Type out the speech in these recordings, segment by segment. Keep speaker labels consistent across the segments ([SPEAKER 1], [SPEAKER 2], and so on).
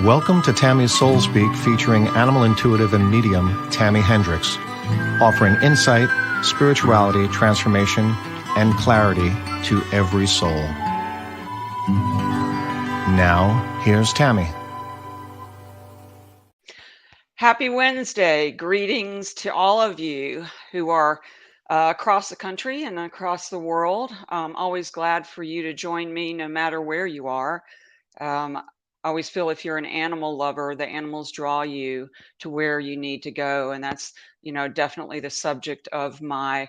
[SPEAKER 1] Welcome to Tami's Soul Speak, featuring animal intuitive and medium Tami Hendricks, offering insight, spirituality, transformation, and clarity to every soul. Now, here's Tami.
[SPEAKER 2] Happy Wednesday. Greetings to all of you who are across the country and across the world. I'm always glad for you to join me no matter where you are. I always feel if you're an animal lover, the animals draw you to where you need to go. And that's, definitely the subject of my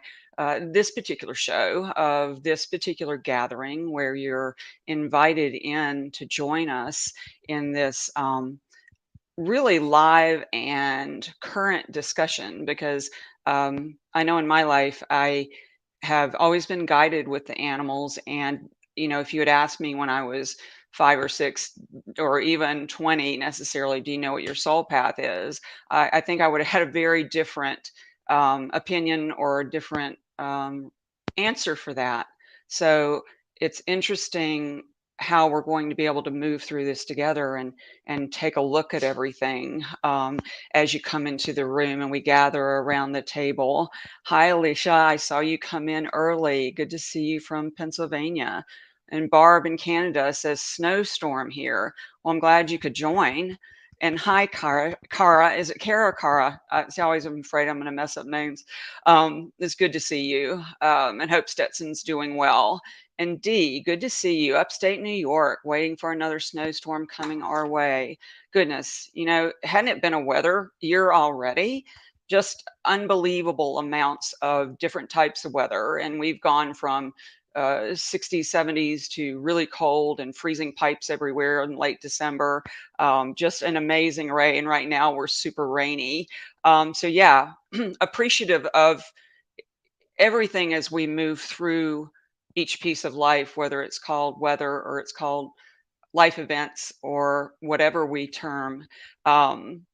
[SPEAKER 2] this particular show, of this particular gathering, where you're invited in to join us in this really live and current discussion, because I know in my life I have always been guided with the animals. And, if you had asked me when I was 5 or 6 or even 20 necessarily, do you know what your soul path is? I think I would have had a very different opinion or a different answer for that. So it's interesting how we're going to be able to move through this together and take a look at everything as you come into the room and we gather around the table. Hi, Alicia. I saw you come in early. Good to see you from Pennsylvania. And Barb in Canada says snowstorm here. Well, I'm glad you could join. And hi, Kara. Kara, is it Kara or Kara? See, always I'm afraid I'm going to mess up names. It's good to see you, and hope Stetson's doing well. And Dee, good to see you. Upstate New York, waiting for another snowstorm coming our way. Goodness, hadn't it been a weather year already? Just unbelievable amounts of different types of weather. And we've gone from 60s, 70s to really cold and freezing pipes everywhere in late December. Just an amazing array. And right now we're super rainy. So, yeah, appreciative of everything as we move through each piece of life, whether it's called weather or it's called life events or whatever we term. Um,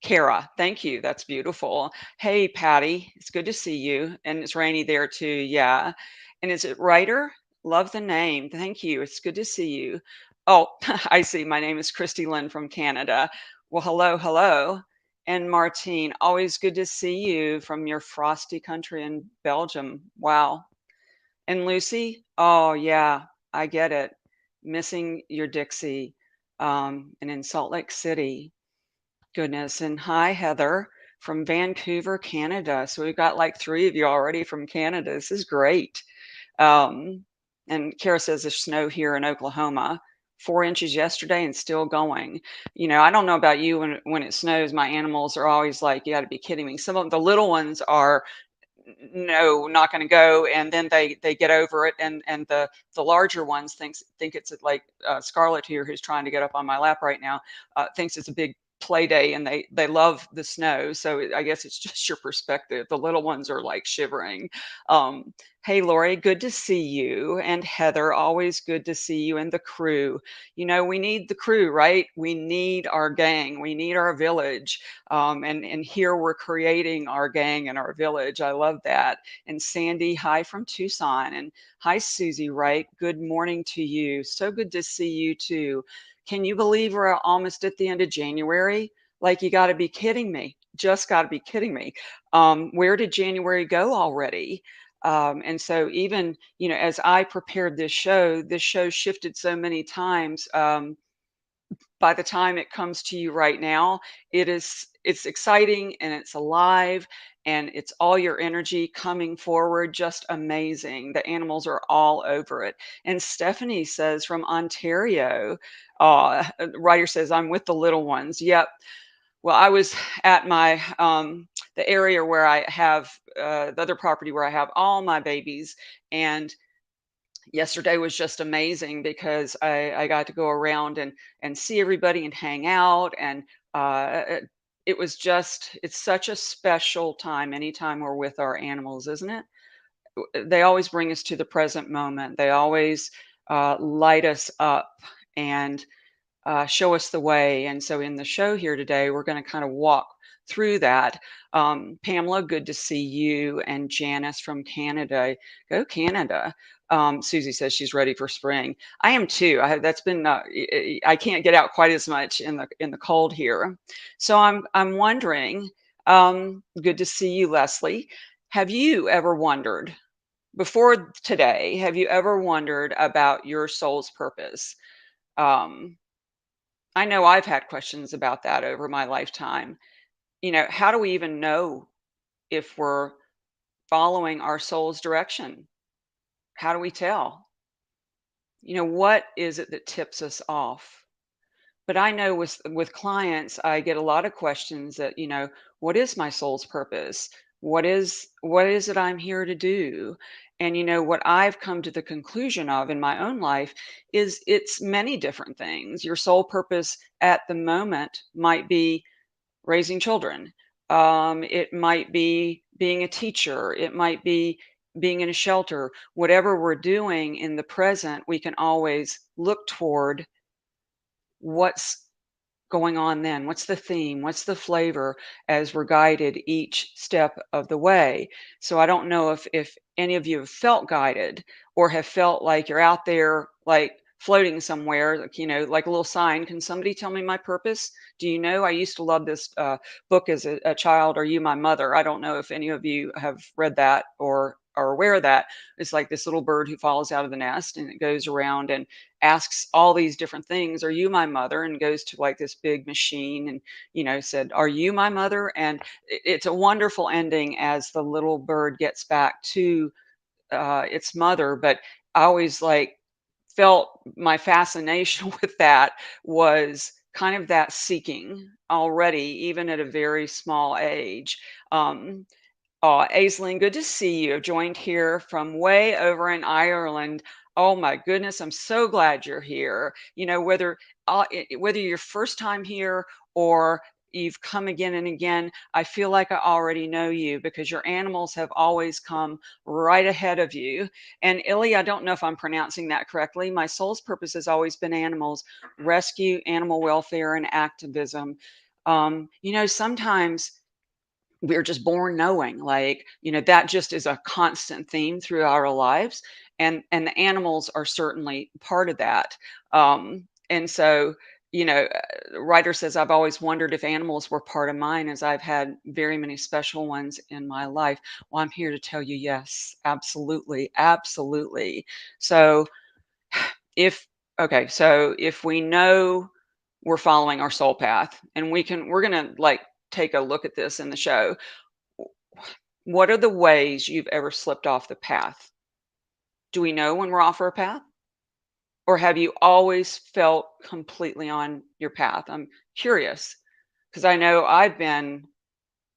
[SPEAKER 2] Kara, thank you. That's beautiful. Hey, Patty, it's good to see you. And it's rainy there too. Yeah. And is it Ryder? Love the name. Thank you. It's good to see you. Oh, I see. My name is Christy Lynn from Canada. Well, hello, hello. And Martine, always good to see you from your frosty country in Belgium. Wow. And Lucy, oh, yeah, I get it. Missing your Dixie, and in Salt Lake City. Goodness. And hi, Heather from Vancouver, Canada. So we've got like three of you already from Canada. This is great. Um, and Kara says there's snow here in Oklahoma, 4 inches yesterday and still going. I don't know about you, when it snows, my animals are always like, you got to be kidding me. Some of the little ones are, no, not going to go, and then they get over it, and the larger ones think it's like Scarlett here, who's trying to get up on my lap right now, thinks it's a big play day, and they love the snow. So I guess it's just your perspective. The little ones are like shivering. Hey, Lori, good to see you. And Heather, always good to see you, and the crew. We need the crew, right? We need our gang, we need our village. And here we're creating our gang and our village. I love that. And Sandy, hi from Tucson. And hi, Susie Wright. Good morning to you. So good to see you too. Can you believe we're almost at the end of January? Like, you got to be kidding me. Just got to be kidding me. Where did January go already? And so even, as I prepared this show shifted so many times. By the time it comes to you right now, it's exciting and it's alive, and it's all your energy coming forward, just amazing. The animals are all over it. And Stephanie says from Ontario, writer says, I'm with the little ones. Yep. Well, I was at my the area where I have the other property where I have all my babies, and yesterday was just amazing because I got to go around and see everybody and hang out. And it was just, it's such a special time anytime we're with our animals, isn't it? They always bring us to the present moment. They always light us up and show us the way. And so in the show here today, we're going to kind of walk through that. Pamela, good to see you, and Janice from Canada. Go Canada. Susie says she's ready for spring. I am too. That's been I can't get out quite as much in the cold here. So I'm wondering. Good to see you, Leslie. Have you ever wondered before today? Have you ever wondered about your soul's purpose? Um, I know I've had questions about that over my lifetime. How do we even know if we're following our soul's direction? How do we tell? What is it that tips us off? But I know with clients, I get a lot of questions that, what is my soul's purpose? What is it I'm here to do? And what I've come to the conclusion of in my own life is it's many different things. Your soul purpose at the moment might be raising children. It might be being a teacher. It might be being in a shelter. Whatever we're doing in the present, we can always look toward what's going on then? What's the theme? What's the flavor as we're guided each step of the way? So I don't know if any of you have felt guided or have felt like you're out there like floating somewhere, like, like a little sign. Can somebody tell me my purpose? Do you know? I used to love this book as a child. Are You My Mother? I don't know if any of you have read that or are aware of that. It's like this little bird who falls out of the nest and it goes around and asks all these different things. Are you my mother? And goes to like this big machine and, said, Are you my mother? And it's a wonderful ending as the little bird gets back to its mother. But I always like felt my fascination with that was kind of that seeking already, even at a very small age. Um, Aisling, good to see you. Joined here from way over in Ireland. Oh my goodness, I'm so glad you're here. Whether you're first time here or you've come again and again, I feel like I already know you because your animals have always come right ahead of you. And Illy, I don't know if I'm pronouncing that correctly. My soul's purpose has always been animals, rescue, animal welfare, and activism. Sometimes we're just born knowing like that just is a constant theme through our lives, and the animals are certainly part of that. And so the writer says I've always wondered if animals were part of mine as I've had very many special ones in my life. Well, I'm here to tell you yes, absolutely, absolutely. So if okay, so if we know we're following our soul path, and we're gonna like take a look at this in the show. What are the ways you've ever slipped off the path? Do we know when we're off our path? Or have you always felt completely on your path? I'm curious because I know I've been,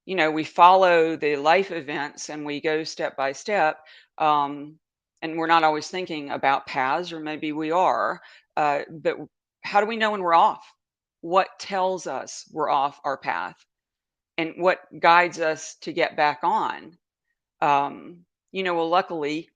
[SPEAKER 2] we follow the life events and we go step by step. Um, and we're not always thinking about paths, or maybe we are. But how do we know when we're off? What tells us we're off our path? And what guides us to get back on? Well, luckily,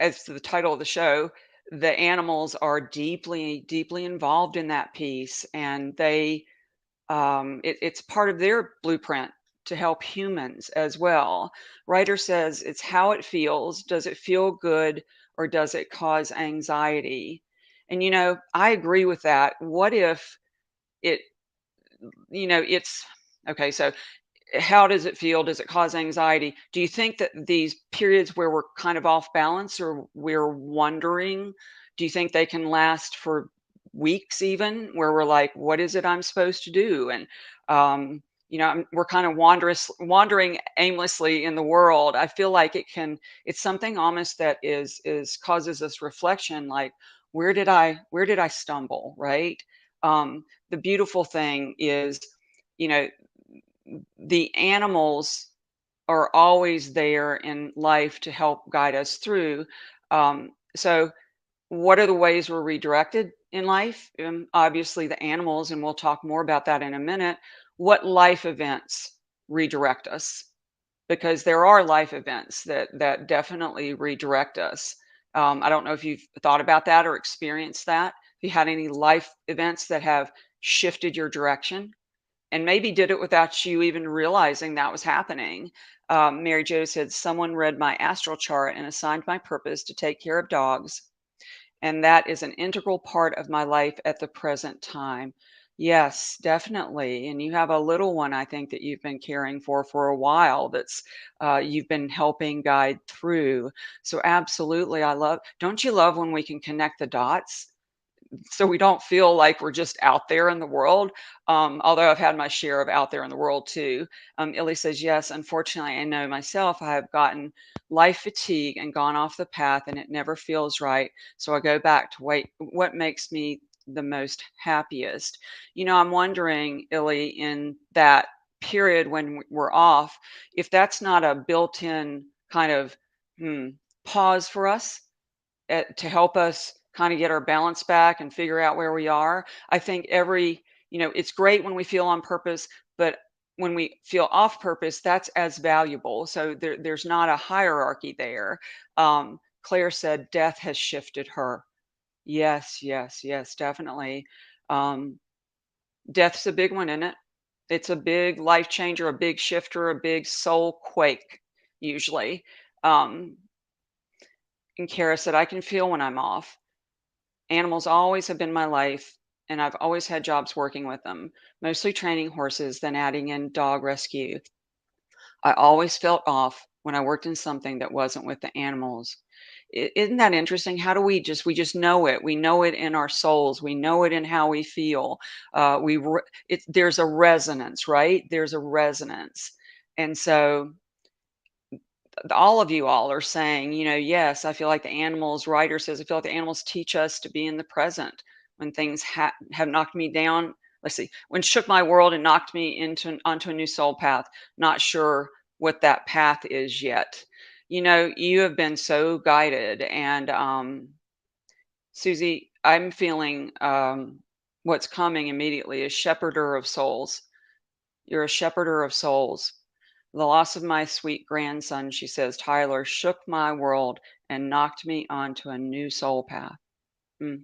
[SPEAKER 2] as to the title of the show, the animals are deeply, deeply involved in that piece, and it's part of their blueprint to help humans as well. Writer says it's how it feels. Does it feel good or does it cause anxiety? And I agree with that. What if it, it's okay. So how does it feel? Does it cause anxiety? Do you think that these periods where we're kind of off balance or we're wondering, do you think they can last for weeks even, where we're like, what is it I'm supposed to do? And we're kind of wandering aimlessly in the world. I feel like it's something almost that is causes us reflection, like where did I stumble, right? The beautiful thing is, you know, the animals are always there in life to help guide us through. So, what are the ways we're redirected in life? Obviously, the animals, and we'll talk more about that in a minute. What life events redirect us? Because there are life events that definitely redirect us. I don't know if you've thought about that or experienced that. If you had any life events that have shifted your direction, and maybe did it without you even realizing that was happening. Mary Jo said, "Someone read my astral chart and assigned my purpose to take care of dogs, and that is an integral part of my life at the present time." Yes, definitely. And you have a little one, I think, that you've been caring for a while. That's you've been helping guide through. So absolutely, I love. Don't you love when we can connect the dots? So we don't feel like we're just out there in the world. Although I've had my share of out there in the world too. Illy says, yes, unfortunately, I know myself, I have gotten life fatigue and gone off the path and it never feels right. So I go back to wait, what makes me the most happiest? I'm wondering, Illy, in that period when we're off, if that's not a built in kind of hmm, pause for us to help us kind of get our balance back and figure out where we are. I think it's great when we feel on purpose, but when we feel off purpose, that's as valuable. So there's not a hierarchy there. Claire said death has shifted her. Yes, yes, yes, definitely. Um, Death's a big one, isn't it? It's a big life changer, a big shifter, a big soul quake, usually. Um, and Kara said, I can feel when I'm off. Animals always have been my life, and I've always had jobs working with them, mostly training horses, then adding in dog rescue. I always felt off when I worked in something that wasn't with the animals. Isn't that interesting? How do we just know it? We know it in our souls. We know it in how we feel. There's a resonance, right? There's a resonance, and so all of you all are saying, yes, I feel like the animals, writer says, I feel like the animals teach us to be in the present when things have knocked me down. Let's see, when shook my world and knocked me onto a new soul path, not sure what that path is yet. You have been so guided. And Susie, I'm feeling what's coming immediately is shepherder of souls. You're a shepherder of souls. The loss of my sweet grandson, she says, Tyler, shook my world and knocked me onto a new soul path. Mm.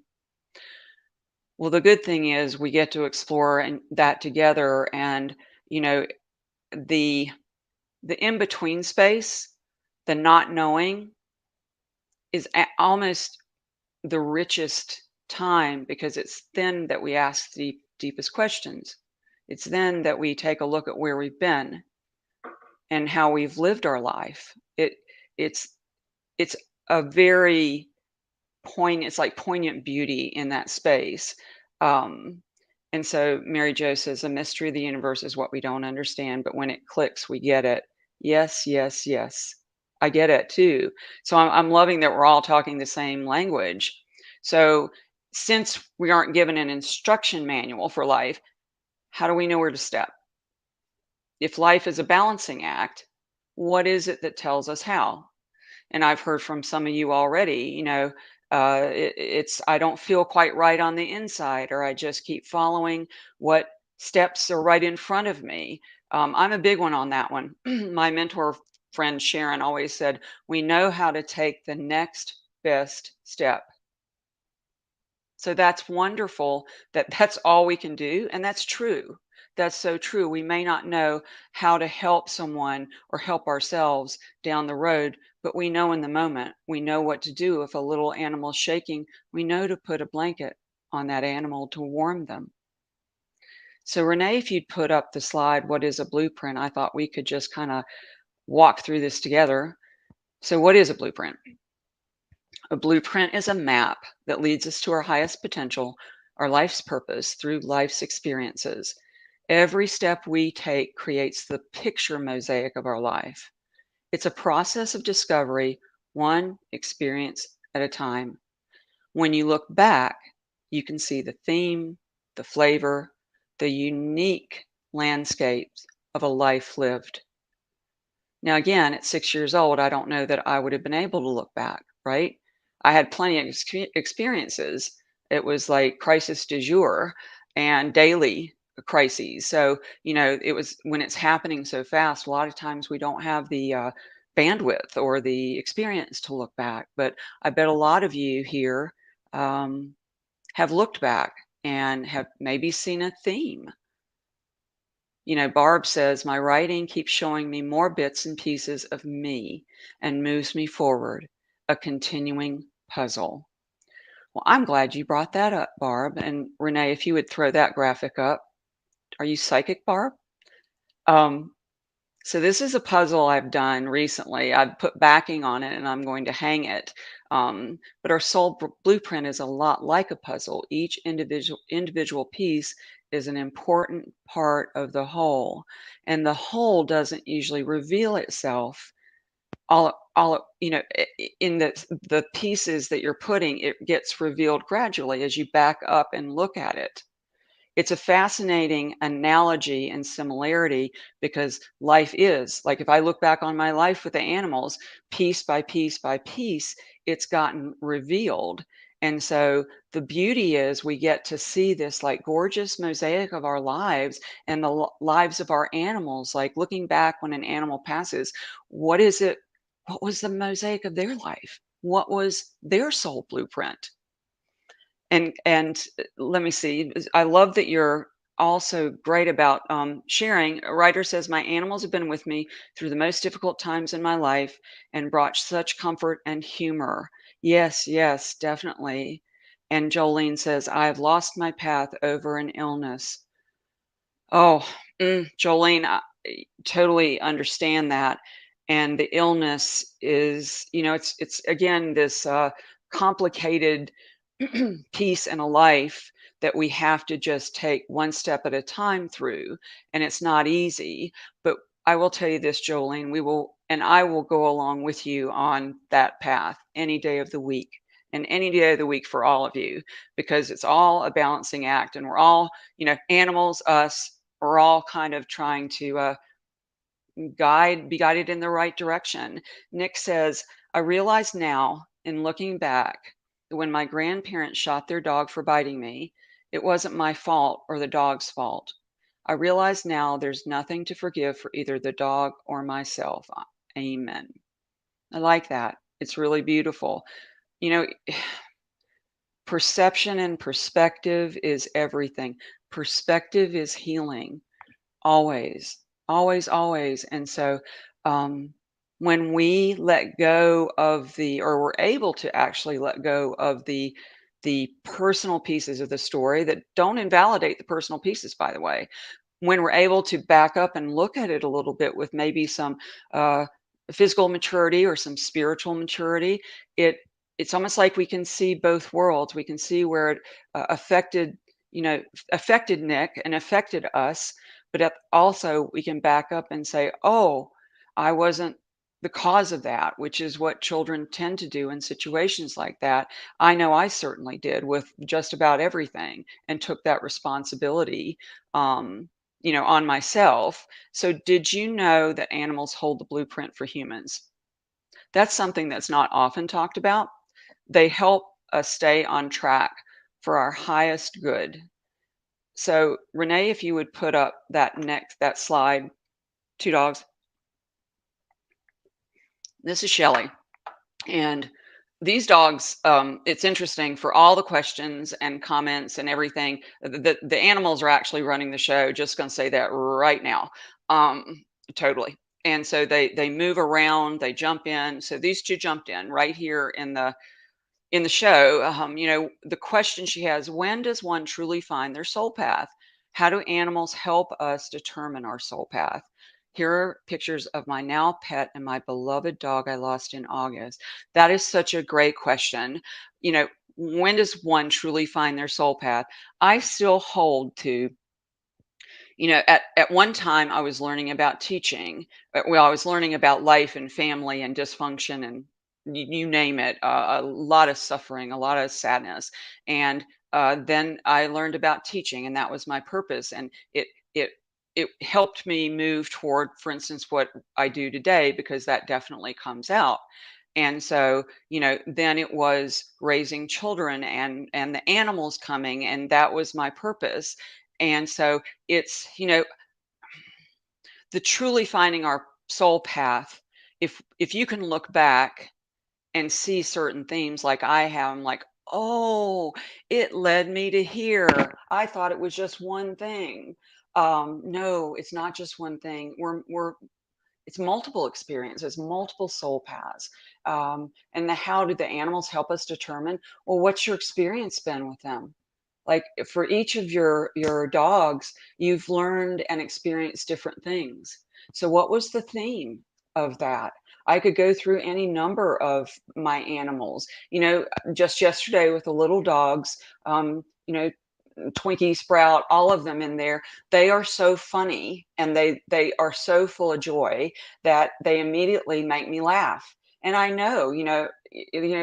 [SPEAKER 2] Well, the good thing is we get to explore that together, and you know the the in between space, the not knowing, is almost the richest time because it's then that we ask the deepest questions. It's then that we take a look at where we've been and how we've lived our life. It's it's a very it's like poignant beauty in that space. Um, and so Mary Jo says, the mystery of the universe is what we don't understand, but when it clicks, we get it. Yes, yes, yes. I get it too. So I'm loving that we're all talking the same language. So since we aren't given an instruction manual for life, how do we know where to step? If life is a balancing act, what is it that tells us how? And I've heard from some of you already, it's I don't feel quite right on the inside, or I just keep following what steps are right in front of me. I'm a big one on that one. My mentor friend Sharon always said, we know how to take the next best step. So that's wonderful that that's all we can do. And that's true. That's so true. We may not know how to help someone or help ourselves down the road, but we know in the moment, we know what to do. If a little animal's shaking, we know to put a blanket on that animal to warm them. So, Renee, if you'd put up the slide, what is a blueprint? I thought we could just kind of walk through this together. So, what is a blueprint? A blueprint is a map that leads us to our highest potential, our life's purpose through life's experiences. Every step we take creates the picture mosaic of our life. It's a process of discovery, one experience at a time. When you look back, you can see the theme, the flavor, the unique landscapes of a life lived. Now, again, at 6 years old, I don't know that I would have been able to look back, right? I had plenty of experiences. It was like crisis du jour and daily crises. So, it was when it's happening so fast, a lot of times we don't have the bandwidth or the experience to look back. But I bet a lot of you here um, have looked back and have maybe seen a theme. Barb says, my writing keeps showing me more bits and pieces of me and moves me forward, a continuing puzzle. Well, I'm glad you brought that up, Barb. And Renee, if you would throw that graphic up. Are you psychic, Barb? Um, so this is a puzzle I've done recently. I've put backing on it and I'm going to hang it. But our soul blueprint is a lot like a puzzle. Each individual piece is an important part of the whole, and the whole doesn't usually reveal itself in the pieces that you're putting. It gets revealed gradually as you back up and look at it. It's a fascinating analogy and similarity because life is like, if I look back on my life with the animals, piece by piece by piece, it's gotten revealed. And so the beauty is we get to see this like gorgeous mosaic of our lives and the lives of our animals. Like looking back when an animal passes, what is it? What was the mosaic of their life? What was their soul blueprint? And let me see. I love that you're also great about sharing. A writer says, my animals have been with me through the most difficult times in my life and brought such comfort and humor. Yes, yes, definitely. And Jolene says, I have lost my path over an illness. Oh, Jolene, I totally understand that. And the illness is, it's again this complicated piece in a life that we have to just take one step at a time through. And it's not easy. But I will tell you this, Jolene, I will go along with you on that path any day of the week and any day of the week for all of you, because it's all a balancing act. And we're all, animals, us, we're all kind of trying to be guided in the right direction. Nick says, I realize now, in looking back, that when my grandparents shot their dog for biting me, it wasn't my fault or the dog's fault. I realize now there's nothing to forgive for either the dog or myself. Amen. I like that. It's really beautiful. You know, perception and perspective is everything. Perspective is healing. Always, always, always. And so, um, when we let go of or we're able to actually let go of the personal pieces of the story that don't invalidate the personal pieces, by the way, when we're able to back up and look at it a little bit with maybe some uh, physical maturity or some spiritual maturity, it it's almost like we can see both worlds. We can see where it affected, affected Nick and affected us, but also we can back up and say, "Oh, I wasn't the cause of that," which is what children tend to do in situations like that. I know I certainly did with just about everything, and took that responsibility. Um, on myself. So, did you know that animals hold the blueprint for humans? That's something that's not often talked about. They help us stay on track for our highest good. So, Renee, if you would put up that slide, two dogs. This is Shelly. And these dogs, it's interesting for all the questions and comments and everything. The animals are actually running the show. Just going to say that right now. Totally. And so they move around, they jump in. So these two jumped in right here in the show. The question she has: when does one truly find their soul path? How do animals help us determine our soul path? Here are pictures of my now pet and my beloved dog I lost in August. That is such a great question. You know, when does one truly find their soul path? I still hold to, at one time I was learning about teaching. Well, I was learning about life and family and dysfunction and you name it, a lot of suffering, a lot of sadness. And then I learned about teaching, and that was my purpose. And it it helped me move toward, for instance, what I do today, because that definitely comes out. And so, then it was raising children and the animals coming, and that was my purpose. And so it's, the truly finding our soul path. If you can look back and see certain themes like I have, I'm like, oh, it led me to here. I thought it was just one thing. No, it's not just one thing. We're it's multiple experiences, multiple soul paths. And how do the animals help us determine? Well, what's your experience been with them? Like for each of your dogs, you've learned and experienced different things. So what was the theme of that? I could go through any number of my animals. Just yesterday with the little dogs, Twinkie, Sprout, all of them in there. They are so funny and they are so full of joy that they immediately make me laugh. And I know,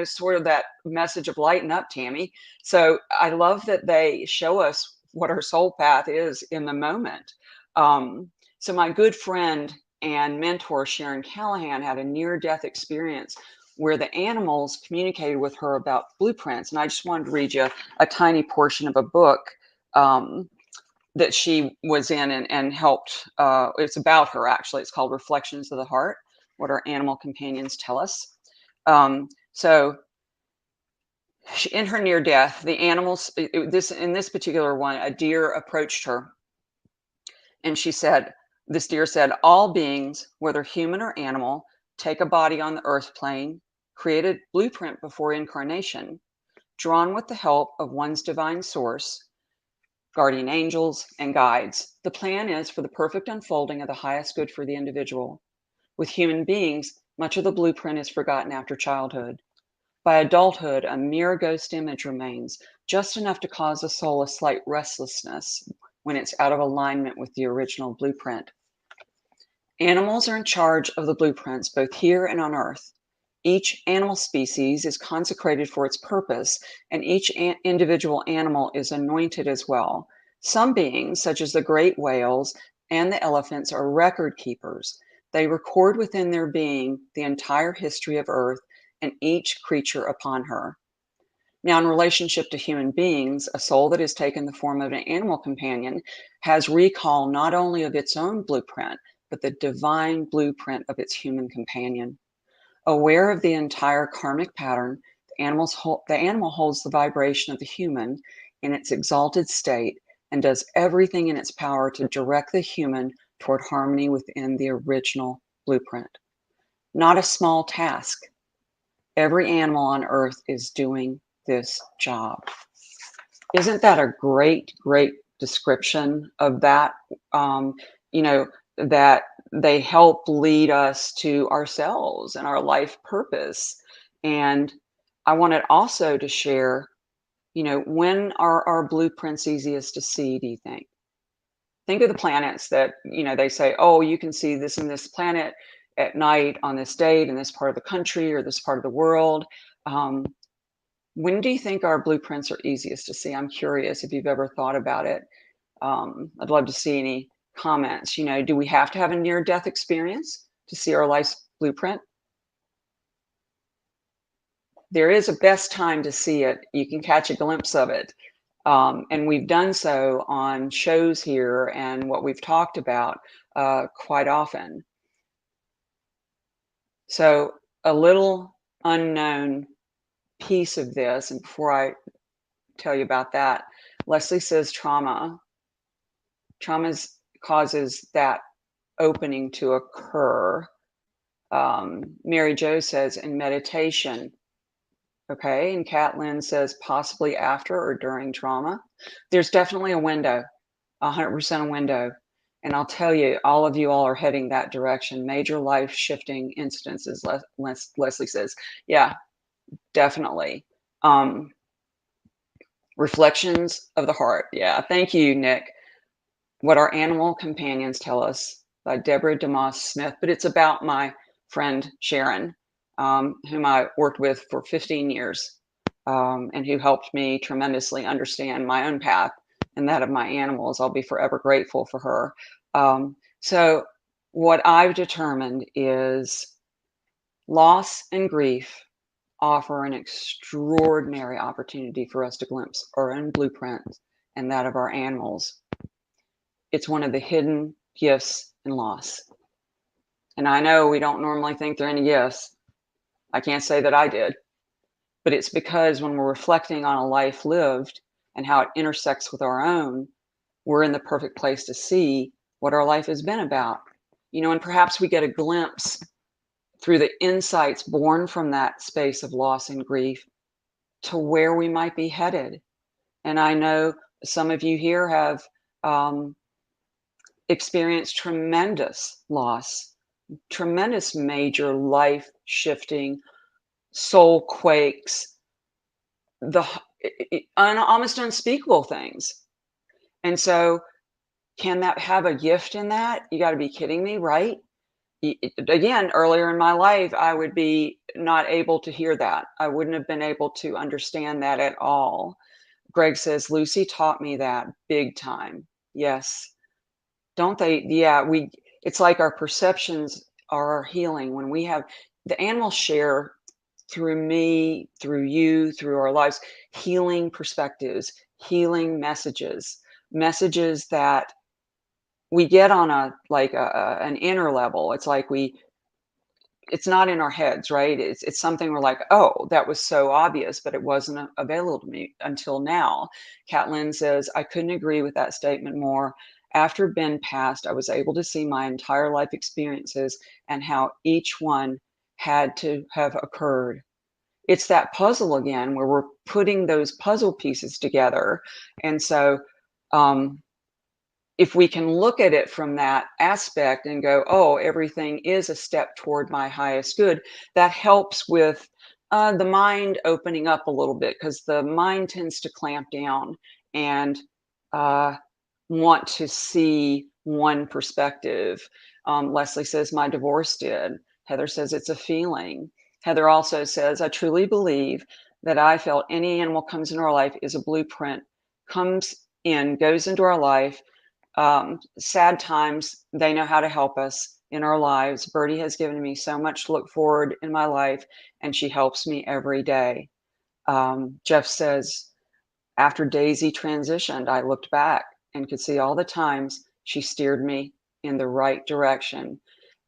[SPEAKER 2] sort of that message of lighten up, Tammy. So I love that they show us what our soul path is in the moment. So my good friend and mentor Sharon Callahan had a near-death experience where the animals communicated with her about blueprints, and I just wanted to read you a tiny portion of a book um, that she was in and helped. It's about her, actually. It's called Reflections of the Heart, What Our Animal Companions Tell Us. So in her near death, the animals, in this particular one, a deer approached her and this deer said, all beings, whether human or animal, take a body on the earth plane, create a blueprint before incarnation, drawn with the help of one's divine source, guardian angels, and guides. The plan is for the perfect unfolding of the highest good for the individual. With human beings, much of the blueprint is forgotten after childhood. By adulthood, a mere ghost image remains, just enough to cause the soul a slight restlessness when it's out of alignment with the original blueprint. Animals are in charge of the blueprints both here and on Earth. Each animal species is consecrated for its purpose, and each individual animal is anointed as well. Some beings, such as the great whales and the elephants, are record keepers. They record within their being the entire history of Earth and each creature upon her. Now, in relationship to human beings, a soul that has taken the form of an animal companion has recall not only of its own blueprint, but the divine blueprint of its human companion. Aware of the entire karmic pattern, the animal holds the vibration of the human in its exalted state and does everything in its power to direct the human toward harmony within the original blueprint. Not a small task. Every animal on earth is doing this job. Isn't that a great, great description of that? Um, that they help lead us to ourselves and our life purpose. And I wanted also to share, when are our blueprints easiest to see, do you think? Think of the planets that, they say, oh, you can see this and this planet at night on this date in this part of the country or this part of the world. Um, when do you think our blueprints are easiest to see? I'm curious if you've ever thought about it. I'd love to see any comments. Do we have to have a near death experience to see our life's blueprint? There is a best time to see it. You can catch a glimpse of it. And we've done so on shows here and what we've talked about quite often. So, a little unknown piece of this, and before I tell you about that, Leslie says trauma causes that opening to occur. Mary Jo says in meditation. Okay, and Catlin says possibly after or during trauma. There's definitely a window, 100% a window. And I'll tell you, all of you all are heading that direction. Major life shifting incidences, Leslie says. Yeah, definitely. Reflections of the Heart. Yeah, thank you, Nick. What Our Animal Companions Tell Us by Deborah DeMoss Smith. But it's about my friend Sharon, whom I worked with for 15 years, and who helped me tremendously understand my own path and that of my animals. I'll be forever grateful for her. So, what I've determined is loss and grief offer an extraordinary opportunity for us to glimpse our own blueprint and that of our animals. It's one of the hidden gifts in loss. And I know we don't normally think there are any gifts. I can't say that I did, but it's because when we're reflecting on a life lived and how it intersects with our own, we're in the perfect place to see what our life has been about. And perhaps we get a glimpse through the insights born from that space of loss and grief to where we might be headed. And I know some of you here have experienced tremendous loss, tremendous major life shifting soul quakes, the almost unspeakable things. And so, can that have a gift in that? You got to be kidding me, right? Again, earlier in my life, I would be not able to hear that. I wouldn't have been able to understand that at all. Greg says, Lucy taught me that big time. Yes. Don't they? Yeah, it's like our perceptions are our healing when we have the animals share through me, through you, through our lives, healing perspectives, healing messages that we get on an inner level. It's like it's not in our heads, right? It's something we're like, oh, that was so obvious, but it wasn't available to me until now. Catlin says, I couldn't agree with that statement more. After Ben passed, I was able to see my entire life experiences and how each one had to have occurred. It's that puzzle again where we're putting those puzzle pieces together. And so if we can look at it from that aspect and go, oh, everything is a step toward my highest good, that helps with the mind opening up a little bit, because the mind tends to clamp down and uh, want to see one perspective. Leslie says, my divorce did. Heather says, it's a feeling. Heather also says, I truly believe that I felt any animal comes into our life is a blueprint, comes in, goes into our life. Sad times, they know how to help us in our lives. Birdie has given me so much to look forward in my life, and she helps me every day. Jeff says, after Daisy transitioned, I looked back and could see all the times she steered me in the right direction.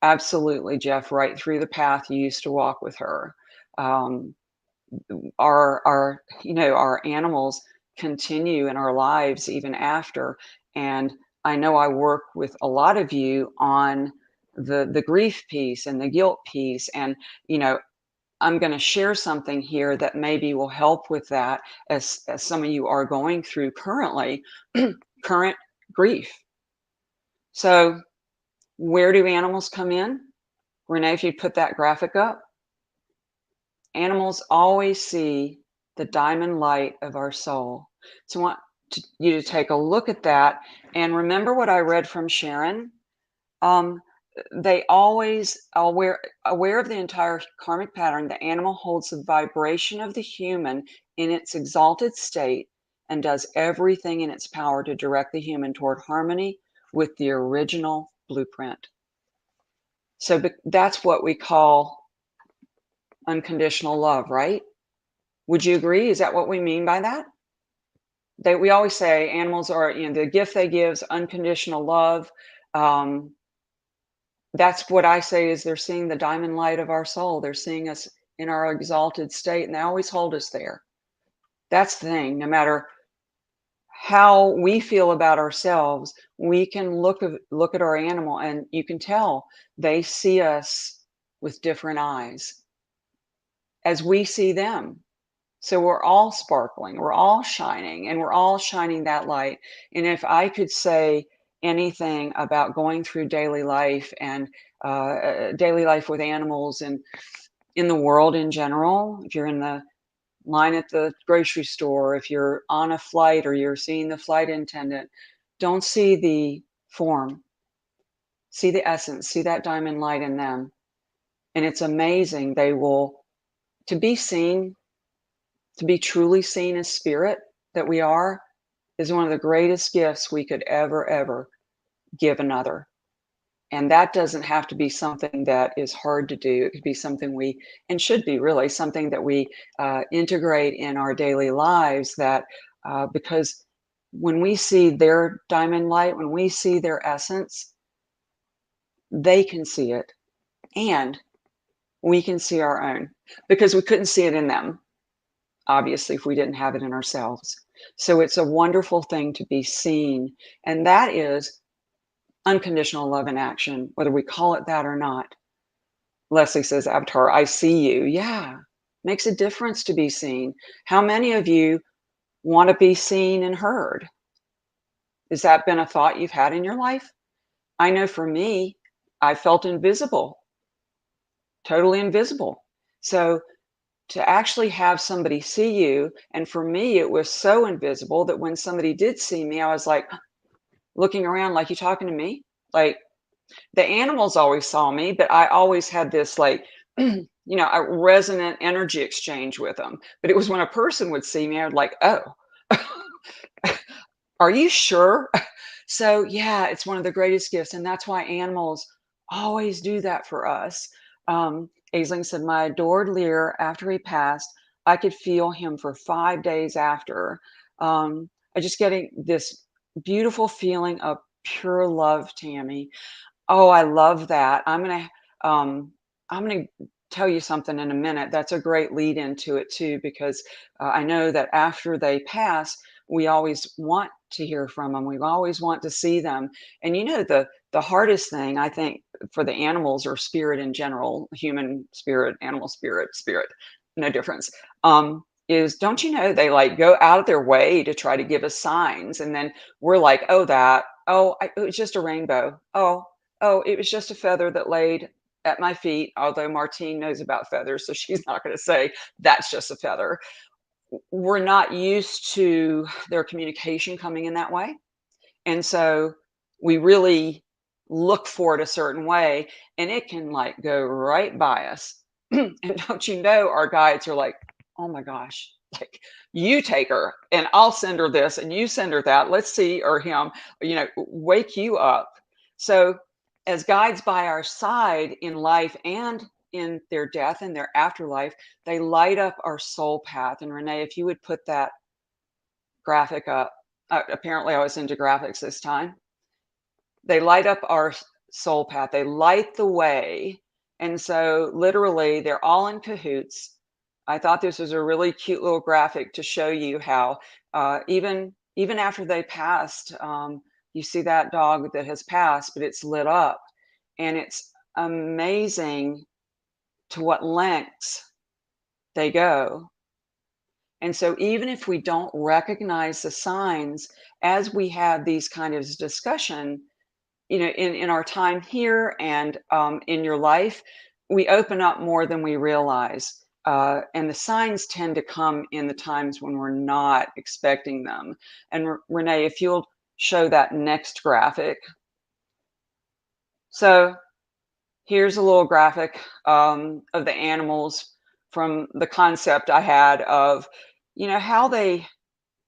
[SPEAKER 2] Absolutely, Jeff, right through the path you used to walk with her. Um, our animals continue in our lives even after. And I know I work with a lot of you on the grief piece and the guilt piece. And, I'm going to share something here that maybe will help with that, as some of you are going through currently, current grief. So, where do animals come in? Renee, if you put that graphic up, animals always see the diamond light of our soul. So I want you to take a look at that and remember what I read from Sharon. Um, they always aware of the entire karmic pattern. The animal holds the vibration of the human in its exalted state and does everything in its power to direct the human toward harmony with the original blueprint. So that's what we call unconditional love, right? Would you agree? Is that what we mean by that? We always say animals are, the gift they give is unconditional love. That's what I say is they're seeing the diamond light of our soul. They're seeing us in our exalted state, and they always hold us there. That's the thing. No matter how we feel about ourselves, we can look at our animal, and you can tell they see us with different eyes as we see them. So we're all sparkling, we're all shining, and we're all shining that light. And if I could say anything about going through daily life and daily life with animals and in the world in general, if you're in the line at the grocery store, if you're on a flight or you're seeing the flight attendant, don't see the form, see the essence, see that diamond light in them. And it's amazing. They will, to be seen, to be truly seen as spirit that we are, is one of the greatest gifts we could ever give another. And that doesn't have to be something that is hard to do. It could be something and should be really something that we integrate in our daily lives, that because when we see their diamond light, when we see their essence, they can see it, and we can see our own, because we couldn't see it in them. obviously, if we didn't have it in ourselves. So it's a wonderful thing to be seen. And that is unconditional love in action, whether we call it that or not. Leslie says, Avatar, I see you. Yeah, makes a difference to be seen. How many of you want to be seen and heard? Has that been a thought you've had in your life? I know for me, I felt invisible, totally invisible. So to actually have somebody see you, and for me, it was so invisible that when somebody did see me, I was like looking around, like, you talking to me? Like, the animals always saw me, but I always had this like, a resonant energy exchange with them. But it was when a person would see me, I would like, oh, are you sure? So yeah, it's one of the greatest gifts, and that's why animals always do that for us. Aisling said, "My adored Lear, after he passed, I could feel him for 5 days after. I just getting this beautiful feeling of pure love, Tammy. Oh, I love that. Um, I'm gonna tell you something in a minute. That's a great lead into it too, because I know that after they pass, we always want to hear from them. We always want to see them. And the hardest thing I think for the animals or spirit in general, human spirit, animal spirit, spirit, no difference. Is don't you know they like go out of their way to try to give us signs, and then we're like, oh, it was just a rainbow. Oh, it was just a feather that laid at my feet, although Martine knows about feathers, so she's not going to say that's just a feather. We're not used to their communication coming in that way. And so we really look for it a certain way, and it can like go right by us. And don't you know, our guides are like, oh my gosh, like you take her and I'll send her this and you send her that. Let's see, or him, wake you up. So, as guides by our side in life and in their death and their afterlife, they light up our soul path. And Renee, if you would put that graphic up, apparently I was into graphics this time. They light up our soul path. They light the way. And so literally they're all in cahoots. I thought this was a really cute little graphic to show you how even after they passed, you see that dog that has passed, but it's lit up. And it's amazing to what lengths they go. And so even if we don't recognize the signs as we have these kind of discussion, in our time here and in your life, we open up more than we realize. And the signs tend to come in the times when we're not expecting them. And Renee, if you'll show that next graphic. So here's a little graphic of the animals from the concept I had of, how they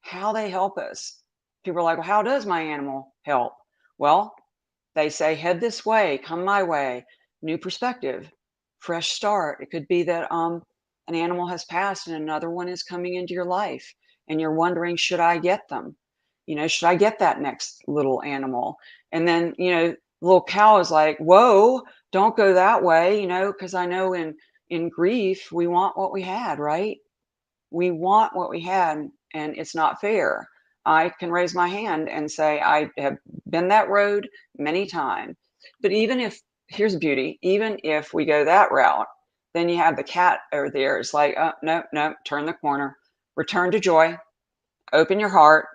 [SPEAKER 2] help us. People are like, well, how does my animal help? Well, they say, head this way, come my way, new perspective, fresh start. It could be that an animal has passed and another one is coming into your life, and you're wondering, should I get them? Should I get that next little animal? And then, little cow is like, whoa, don't go that way, because I know in grief we want what we had, right? We want what we had, and it's not fair. I can raise my hand and say I have been that road many times. But even if, here's beauty, even if we go that route, then you have the cat over there. It's like, no, no, turn the corner, return to joy, open your heart,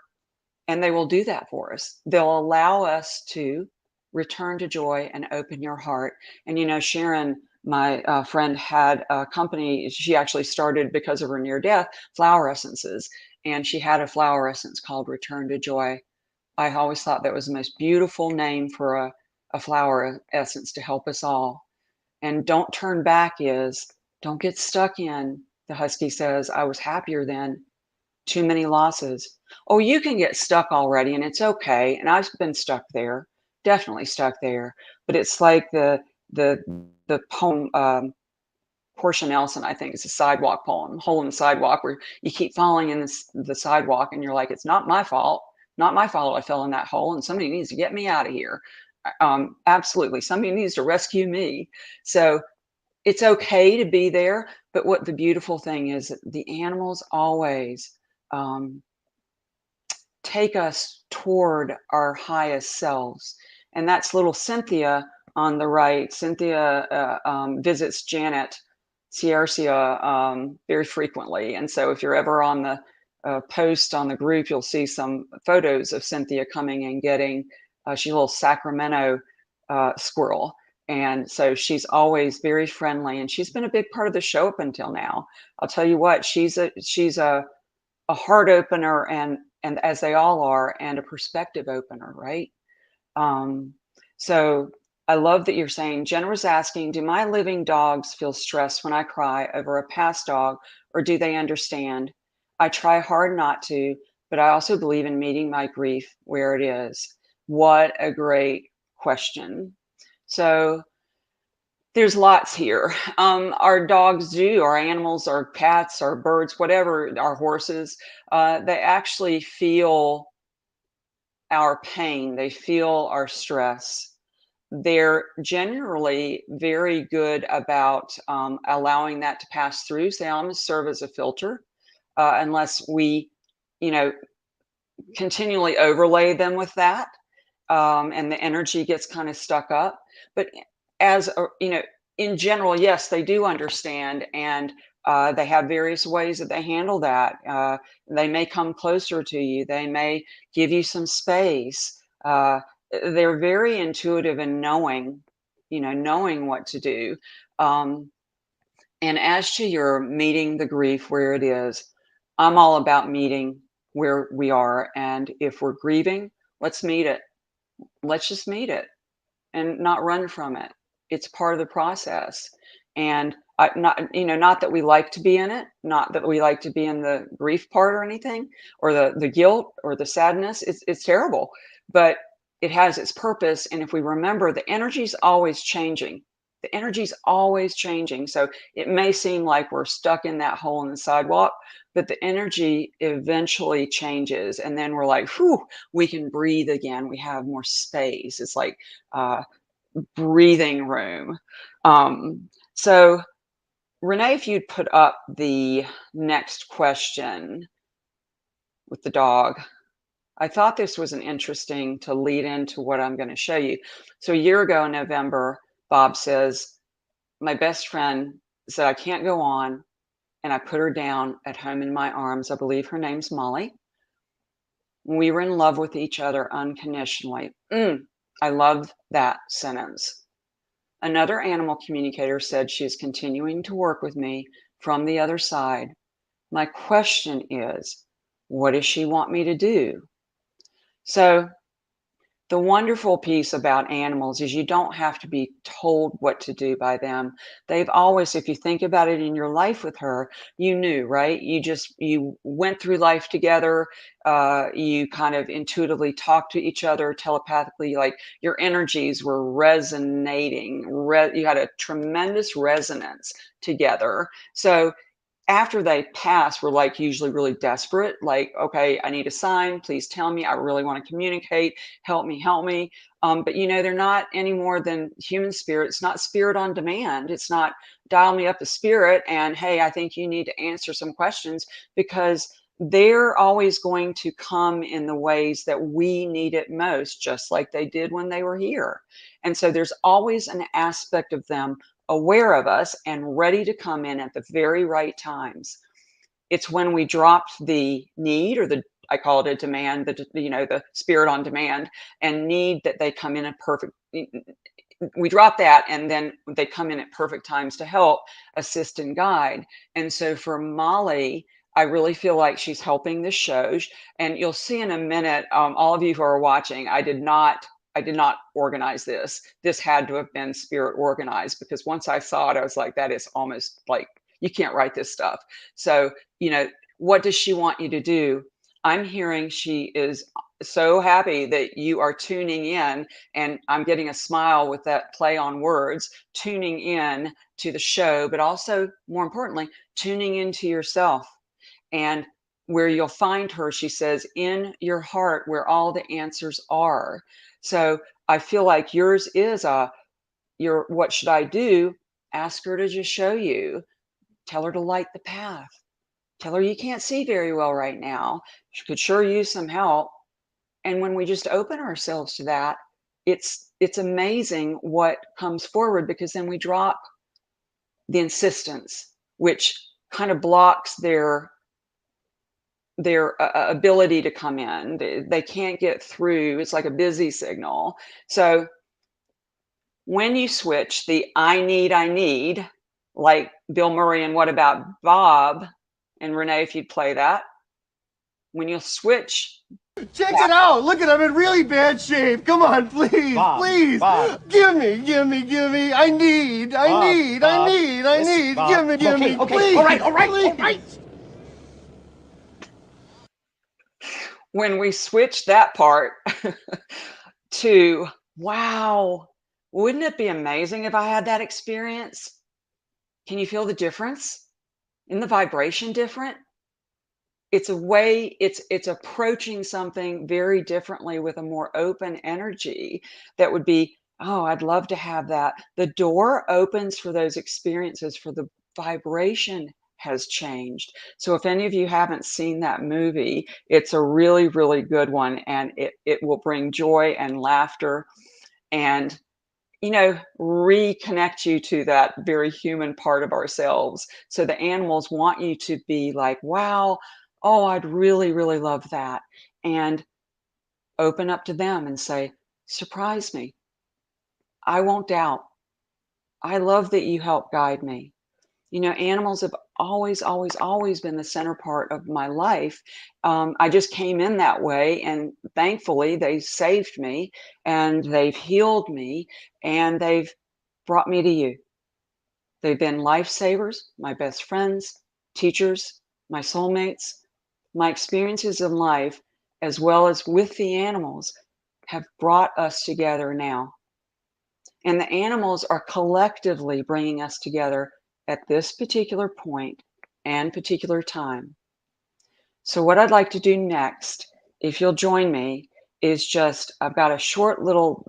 [SPEAKER 2] and they will do that for us. They'll allow us to return to joy and open your heart. And Sharon, my friend, had a company. She actually started because of her near death, flower essences, and she had a flower essence called Return to Joy. I always thought that was the most beautiful name for a flower essence to help us all. And don't turn back is don't get stuck in. The husky says, I was happier then. Too many losses. Oh, you can get stuck already, and it's okay. And I've been stuck there, definitely stuck there. But it's like the the poem, Portia Nelson, I think it's a sidewalk poem, hole in the sidewalk, where you keep falling in the sidewalk, and you're like, it's not my fault, not my fault I fell in that hole, and somebody needs to get me out of here. Absolutely, somebody needs to rescue me. So it's okay to be there, But what the beautiful thing is that the animals always um, take us toward our highest selves. And that's little Cynthia on the right. Cynthia visits Janet Ciercia very frequently. And so if you're ever on the post on the group, you'll see some photos of Cynthia coming and getting, she's a little Sacramento squirrel. And so she's always very friendly, and she's been a big part of the show up until now. I'll tell you what, she's a heart opener, and as they all are, and a perspective opener, right? Um, so I love that you're saying, Jenna was asking, do my living dogs feel stressed when I cry over a past dog, or do they understand? I try hard not to, but I also believe in meeting my grief where it is. What a great question. So there's lots here. Our dogs do, our animals, our cats, our birds, whatever, our horses, they actually feel our pain, they feel our stress. They're generally very good about allowing that to pass through. So they almost serve as a filter, unless we, you know, continually overlay them with that, and the energy gets kind of stuck up. But as a, in general, yes, they do understand, and they have various ways that they handle that. They may come closer to you. They may give you some space. They're very intuitive in knowing, knowing what to do. Um, and as to your meeting the grief where it is, I'm all about meeting where we are. And if we're grieving, let's meet it. Let's just meet it and not run from it. It's part of the process. And not that we like to be in it, not that we like to be in the grief part or anything, or the guilt or the sadness. It's terrible, but it has its purpose. And if we remember, the energy's always changing. The energy's always changing. So it may seem like we're stuck in that hole in the sidewalk, but the energy eventually changes. And then we're like, whew, we can breathe again. We have more space. It's like uh, breathing room. So, Renee, if you'd put up the next question with the dog. I thought this was an interesting to lead into what I'm going to show you. So, a year ago in November, Bob says, my best friend said, I can't go on. And I put her down at home in my arms. I believe her name's Molly. We were in love with each other unconditionally. I love that sentence. Another animal communicator said she is continuing to work with me from the other side. My question is, what does she want me to do? So the wonderful piece about animals is you don't have to be told what to do by them. They've always, if you think about it in your life with her, you knew, right? You went through life together. You kind of intuitively talked to each other telepathically, like your energies were resonating. You had a tremendous resonance together. So after they pass, we're like usually really desperate, like, okay, I need a sign, please tell me, I really want to communicate, help me, help me. But they're not any more than human spirit. It's not spirit on demand. It's not dial me up a spirit and, hey, I think you need to answer some questions, because they're always going to come in the ways that we need it most, just like they did when they were here. And so there's always an aspect of them aware of us and ready to come in at the very right times. It's when we dropped the need, or the, I call it a demand, the spirit on demand, and need that they come in a perfect, we drop that, and then they come in at perfect times to help, assist, and guide. And so for Molly, I really feel like she's helping the show. And you'll see in a minute, all of you who are watching, I did not organize this. This had to have been spirit organized, because once I saw it, I was like, that is almost like, you can't write this stuff. So, what does she want you to do? I'm hearing she is so happy that you are tuning in, and I'm getting a smile with that play on words, tuning in to the show, but also, more importantly, tuning into yourself. And where you'll find her, she says, in your heart, where all the answers are. So I feel like yours is your what should I do? Ask her to just show you. Tell her to light the path. Tell her you can't see very well right now. She could sure use some help. And when we just open ourselves to that, it's amazing what comes forward, because then we drop the insistence, which kind of blocks their ability to come in. They can't get through. It's like a busy signal. So when you switch the I need, like Bill Murray and What About Bob, and Renee, if you'd play that, when you switch.
[SPEAKER 3] Check it out. Look at, I'm in really bad shape. Come on, please,
[SPEAKER 4] Bob,
[SPEAKER 3] please.
[SPEAKER 4] Bob.
[SPEAKER 3] Give me. I need.
[SPEAKER 4] Bob,
[SPEAKER 3] Give me,
[SPEAKER 4] okay,
[SPEAKER 3] please.
[SPEAKER 4] all right.
[SPEAKER 3] Please.
[SPEAKER 2] When we switch that part to, wow, wouldn't it be amazing if I had that experience? Can you feel the difference? In the vibration different? It's a way, it's approaching something very differently with a more open energy that would be, oh, I'd love to have that. The door opens for those experiences, for the vibration has changed. So if any of you haven't seen that movie, it's a really, really good one, and it will bring joy and laughter and, reconnect you to that very human part of ourselves. So the animals want you to be like, wow, oh, I'd really, really love that. And open up to them and say, surprise me. I won't doubt. I love that you help guide me. Animals have always, always, always been the center part of my life. I just came in that way, and thankfully they saved me, and they've healed me, and they've brought me to you. They've been lifesavers, my best friends, teachers, my soulmates. My experiences in life, as well as with the animals, have brought us together now. And the animals are collectively bringing us together at this particular point and particular time. So what I'd like to do next, if you'll join me, is just, I've got a short little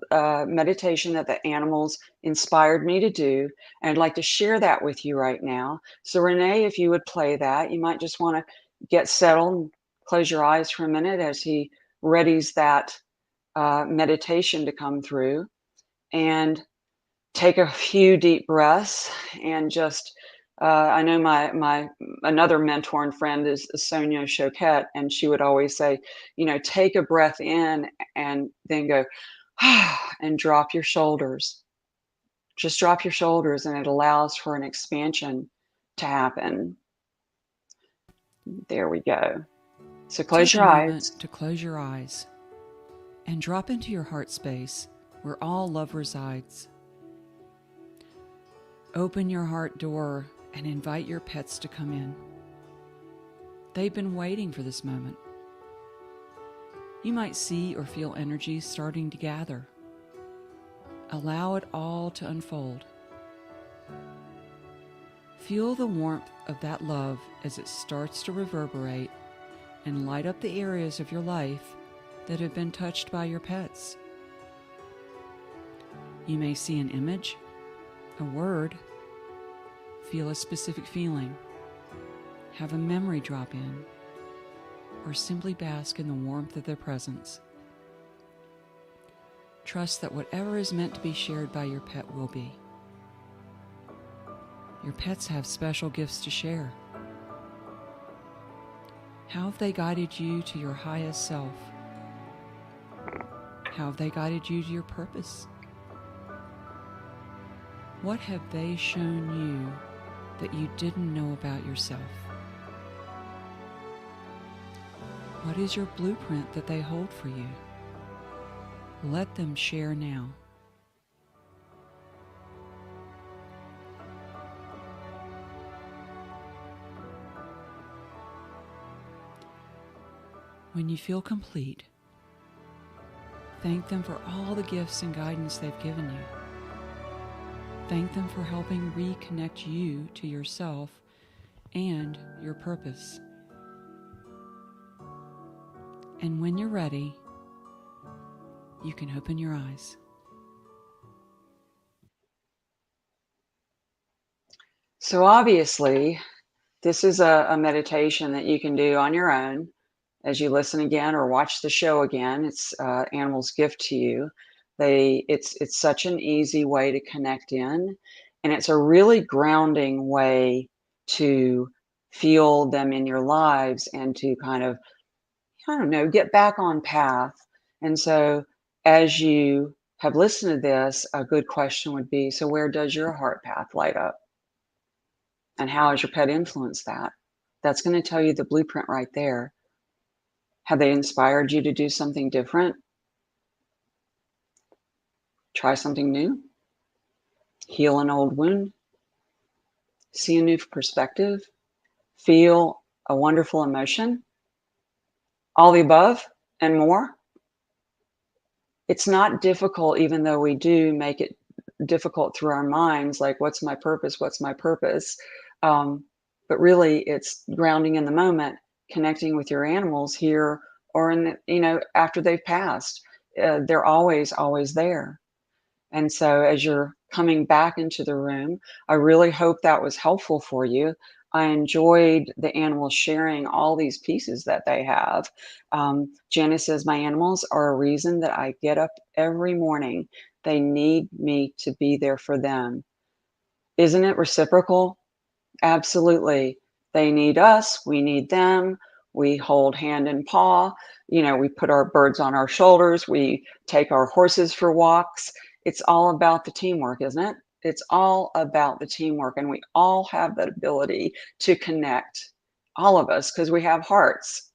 [SPEAKER 2] meditation that the animals inspired me to do, and I'd like to share that with you right now. So Renee, if you would play that, you might just want to get settled and close your eyes for a minute as he readies that meditation to come through, and take a few deep breaths, and just I know my another mentor and friend is Sonia Choquette, and she would always say, take a breath in and then go and drop your shoulders. Just drop your shoulders, and it allows for an expansion to happen. There we go. So close your eyes.
[SPEAKER 5] Take a moment to close your eyes and drop into your heart space where all love resides. Open your heart door and invite your pets to come in. They've been waiting for this moment. You might see or feel energy starting to gather. Allow it all to unfold. Feel the warmth of that love as it starts to reverberate and light up the areas of your life that have been touched by your pets. You may see an image, a word, feel a specific feeling, have a memory drop in, or simply bask in the warmth of their presence. Trust that whatever is meant to be shared by your pet will be. Your pets have special gifts to share. How have they guided you to your highest self? How have they guided you to your purpose? What have they shown you that you didn't know about yourself? What is your blueprint that they hold for you? Let them share now. When you feel complete, thank them for all the gifts and guidance they've given you. Thank them for helping reconnect you to yourself and your purpose. And when you're ready, you can open your eyes.
[SPEAKER 2] So obviously, this is a meditation that you can do on your own as you listen again or watch the show again. It's animals' gift to you. It's such an easy way to connect in, and it's a really grounding way to feel them in your lives and to kind of, I don't know, get back on path. And so, as you have listened to this, a good question would be, so where does your heart path light up? And how has your pet influenced that? That's going to tell you the blueprint right there. Have they inspired you to do something different? Try something new? Heal an old wound? See a new perspective? Feel a wonderful emotion? All the above and more? It's not difficult, even though we do make it difficult through our minds, like, what's my purpose? What's my purpose? But really, it's grounding in the moment, connecting with your animals here or in after they've passed. They're always there. And so as you're coming back into the room, I really hope that was helpful for you. I enjoyed the animals sharing all these pieces that they have. Janice says, my animals are a reason that I get up every morning. They need me to be there for them. Isn't it reciprocal? Absolutely. They need us, we need them. We hold hand and paw. We put our birds on our shoulders. We take our horses for walks. It's all about the teamwork, isn't it? It's all about the teamwork. And we all have that ability to connect, all of us, because we have hearts.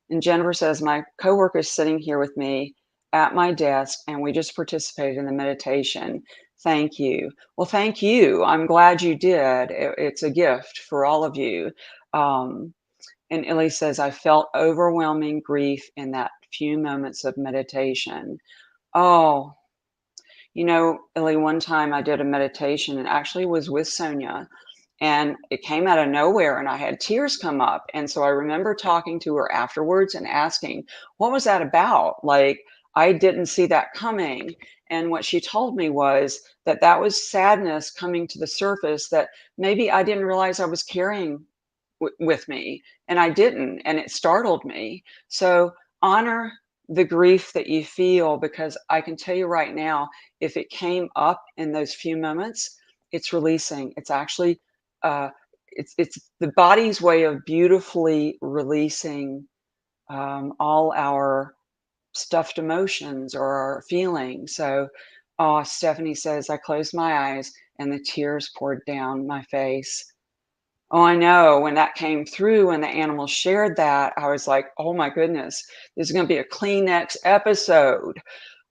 [SPEAKER 2] And Jennifer says, my coworker is sitting here with me at my desk, and we just participated in the meditation. Thank you. Well, thank you. I'm glad you did. It's a gift for all of you. And Illy says, I felt overwhelming grief in that few moments of meditation. Oh, Illy, one time I did a meditation and actually was with Sonia, and it came out of nowhere and I had tears come up. And so I remember talking to her afterwards and asking, what was that about? Like, I didn't see that coming. And what she told me was that that was sadness coming to the surface that maybe I didn't realize I was carrying with me, and I didn't, and it startled me. So honor the grief that you feel, because I can tell you right now, if it came up in those few moments, it's releasing. It's actually it's the body's way of beautifully releasing all our stuffed emotions or our feelings. So Stephanie says, I closed my eyes and the tears poured down my face. Oh, I know. When that came through, when the animals shared that, I was like, oh my goodness, this is going to be a Kleenex episode.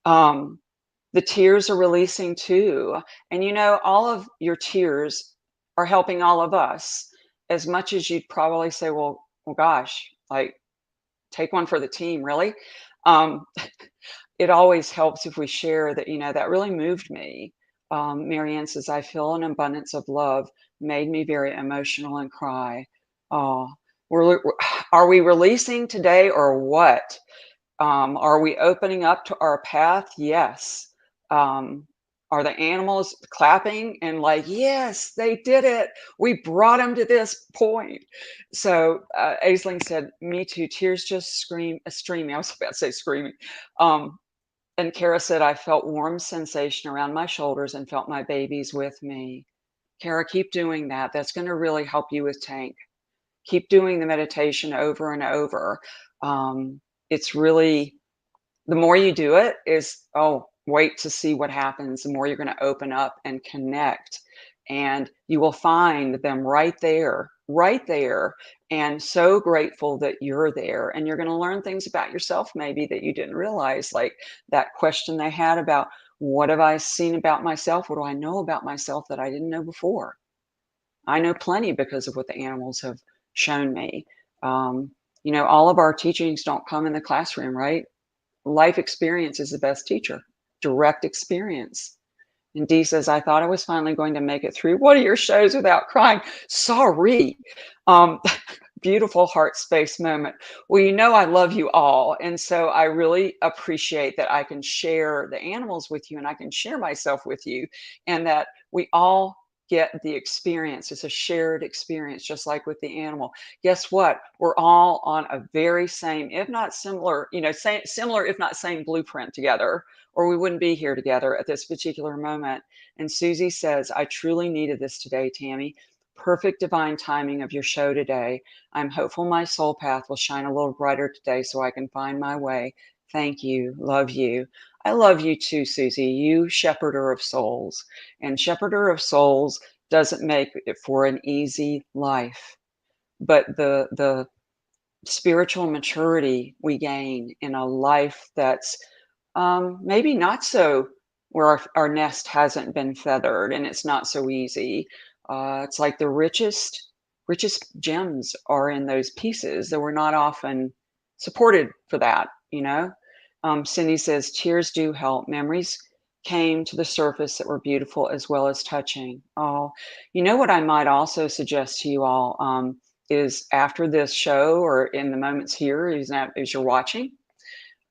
[SPEAKER 2] Um, the tears are releasing too. And all of your tears are helping all of us, as much as you'd probably say, well, gosh, like, take one for the team, really. Um, it always helps if we share that, that really moved me. Marianne says, I feel an abundance of love, made me very emotional and cry. Oh, are we releasing today or what? Are we opening up to our path? Yes. Are the animals clapping and like, yes, they did it. We brought them to this point. So Aisling said, me too. Tears just streaming. I was about to say screaming. And Kara said, I felt warm sensation around my shoulders and felt my babies with me. Kara, keep doing that. That's going to really help you with Tank. Keep doing the meditation over and over. It's really, the more you do it is, wait to see what happens. The more you're going to open up and connect, and you will find them right there, and so grateful that you're there. And you're going to learn things about yourself maybe that you didn't realize, like that question they had about, what have I seen about myself? What do I know about myself that I didn't know before? I know plenty because of what the animals have shown me. All of our teachings don't come in the classroom, right? Life experience is the best teacher, direct experience. And Dee says, I thought I was finally going to make it through one of your shows without crying. Sorry. Um, Beautiful heart space moment. Well, I love you all. And so I really appreciate that I can share the animals with you and I can share myself with you, and that we all get the experience. It's a shared experience, just like with the animal. Guess what? We're all on a very same, if not similar, similar, if not same blueprint together, or we wouldn't be here together at this particular moment. And Susie says, I truly needed this today, Tami. Perfect divine timing of your show today. I'm hopeful my soul path will shine a little brighter today so I can find my way. Thank you. Love you. I love you too, Susie, you shepherder of souls. And shepherder of souls doesn't make it for an easy life. But the spiritual maturity we gain in a life that's maybe not so, where our nest hasn't been feathered and it's not so easy. It's like the richest gems are in those pieces that we're not often supported for that, you know. Cindy says tears do help. Memories came to the surface that were beautiful as well as touching. Oh, you know what I might also suggest to you all, is after this show or in the moments here, as you're watching,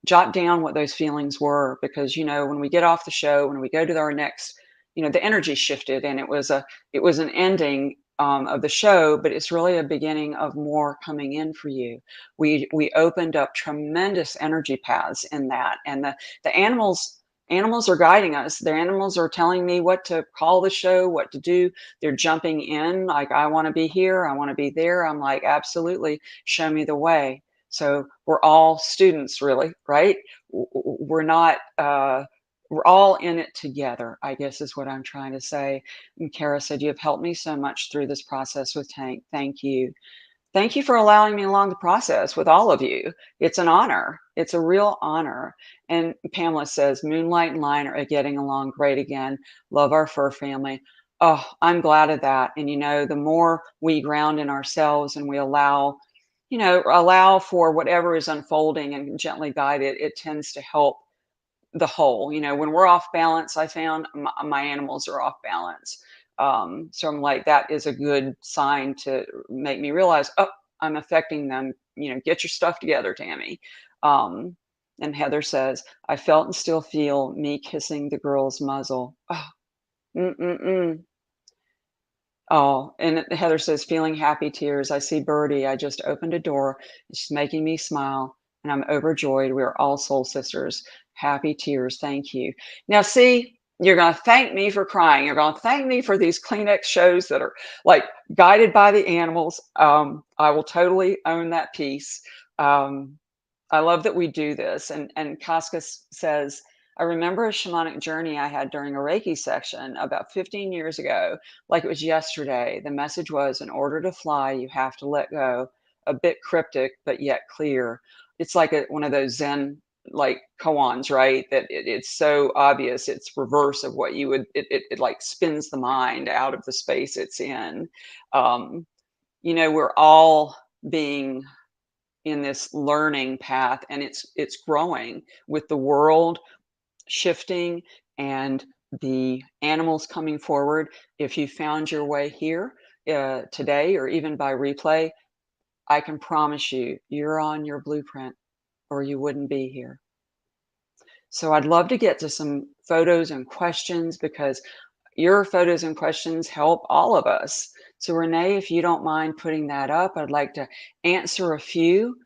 [SPEAKER 2] jot down what those feelings were, because when we get off the show, when we go to our next, the energy shifted, and it was an ending of the show, but it's really a beginning of more coming in for you. We opened up tremendous energy paths in that, and the animals are guiding us. The animals are telling me what to call the show, what to do. They're jumping in, like, I want to be here, I want to be there. I'm like, absolutely, show me the way. So we're all students, really, right? We're not, we're all in it together, I guess is what I'm trying to say. And Kara said, you have helped me so much through this process with Tank. Thank you. Thank you for allowing me along the process with all of you. It's an honor. It's a real honor. And Pamela says, Moonlight and Lion are getting along great again. Love our fur family. Oh, I'm glad of that. And the more we ground in ourselves and we allow for whatever is unfolding and gently guide it, it tends to help the whole. When we're off balance, I found my animals are off balance. So I'm like, that is a good sign to make me realize, oh, I'm affecting them. Get your stuff together, Tami. And Heather says, I felt and still feel me kissing the girl's muzzle. Oh, mm-mm-mm. Oh, and Heather says, feeling happy tears. I see Birdie. I just opened a door. She's making me smile, and I'm overjoyed. We are all soul sisters. Happy tears. Thank you. Now, see, you're going to thank me for crying. You're going to thank me for these Kleenex shows that are like guided by the animals. I will totally own that piece. I love that we do this. And Casca says, I remember a shamanic journey I had during a Reiki section about 15 years ago, like it was yesterday. The message was, in order to fly, you have to let go. A bit cryptic, but yet clear. It's like one of those Zen like koans, right? That it's so obvious. It's reverse of what you would, it like spins the mind out of the space it's in. We're all being in this learning path, and it's growing with the world shifting and the animals coming forward. If you found your way here today, or even by replay, I can promise you, you're on your blueprint, or you wouldn't be here. So I'd love to get to some photos and questions, because your photos and questions help all of us. So Renee, if you don't mind putting that up, I'd like to answer a few.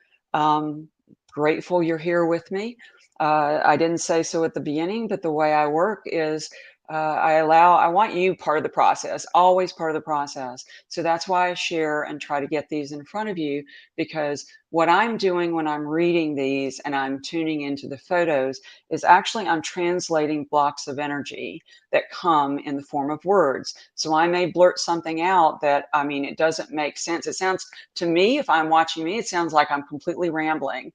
[SPEAKER 2] Grateful you're here with me. I didn't say so at the beginning, but the way I work is I want you part of the process, always part of the process. So that's why I share and try to get these in front of you, because what I'm doing when I'm reading these and I'm tuning into the photos is actually I'm translating blocks of energy that come in the form of words. So I may blurt something out that, it doesn't make sense. It sounds to me, if I'm watching me, it sounds like I'm completely rambling.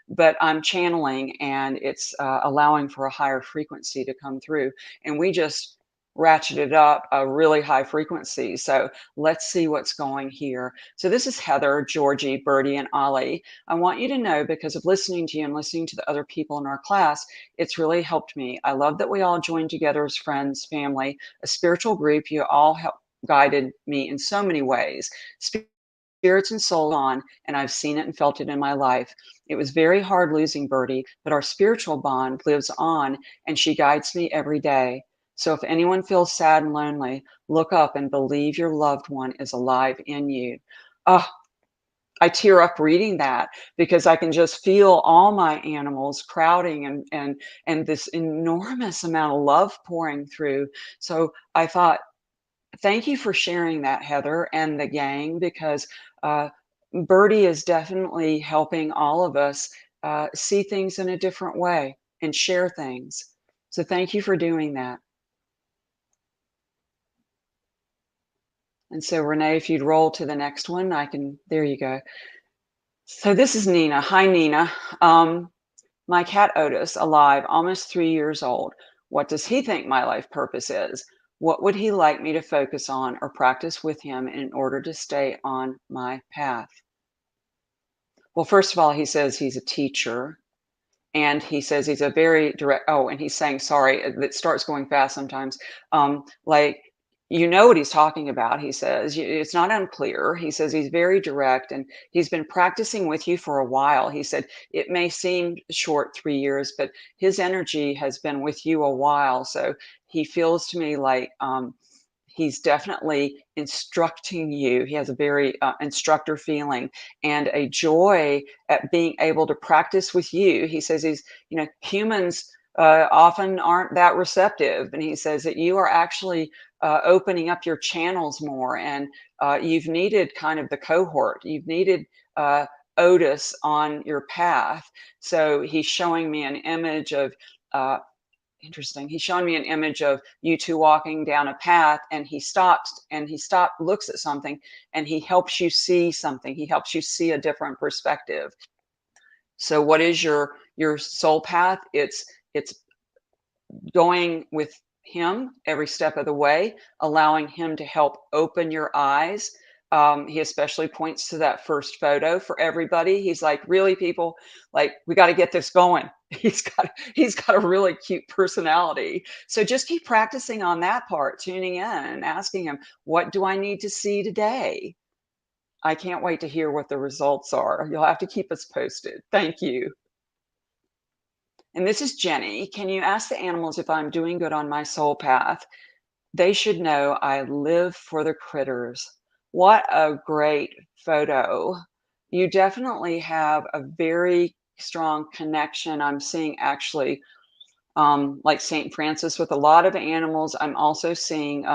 [SPEAKER 2] But I'm channeling, and it's allowing for a higher frequency to come through. And we just ratcheted up a really high frequency. So let's see what's going here. So this is Heather, Georgie, Birdie, and Ollie. I want you to know, because of listening to you and listening to the other people in our class, it's really helped me. I love that we all joined together as friends, family, a spiritual group. You all helped guided me in so many ways. Spirits and soul on, and I've seen it and felt it in my life. It was very hard losing Birdie, but our spiritual bond lives on, and she guides me every day. So if anyone feels sad and lonely, look up and believe your loved one is alive in you. Oh, I tear up reading that because I can just feel all my animals crowding and this enormous amount of love pouring through. So I thought, thank you for sharing that, Heather and the gang, because uh, Birdie is definitely helping all of us see things in a different way and share things. So thank you for doing that. And so Renee, if you'd roll to the next one, there you go. So this is Nina. Hi, Nina. My cat Otis, alive, almost 3 years old. What does he think my life purpose is? What would he like me to focus on or practice with him in order to stay on my path? Well, first of all, he says he's a teacher. And he says he's a very direct, oh, and he's saying, sorry, it starts going fast sometimes. Like, you know what he's talking about, he says. It's not unclear. He says he's very direct and he's been practicing with you for a while. He said it may seem short, 3 years, but his energy has been with you a while. So he feels to me like he's definitely instructing you. He has a very instructor feeling and a joy at being able to practice with you. He says humans often aren't that receptive. And he says that you are actually opening up your channels more. And you've needed kind of the cohort. You've needed Otis on your path. So he's showing me an image of uh, interesting. He's showing me an image of you two walking down a path and he stops looks at something and he helps you see something. He helps you see a different perspective. So what is your soul path? It's going with him every step of the way, allowing him to help open your eyes. He especially points to that first photo for everybody. He's like, really, people, like, we got to get this going. He's got a really cute personality. So just keep practicing on that part, tuning in and asking him, what do I need to see today? I can't wait to hear what the results are. You'll have to keep us posted. Thank you. And this is Jenny. Can you ask the animals if I'm doing good on my soul path? They should know I live for the critters. What a great photo. You definitely have a very strong connection. I'm seeing actually like St. Francis with a lot of animals. I'm also seeing,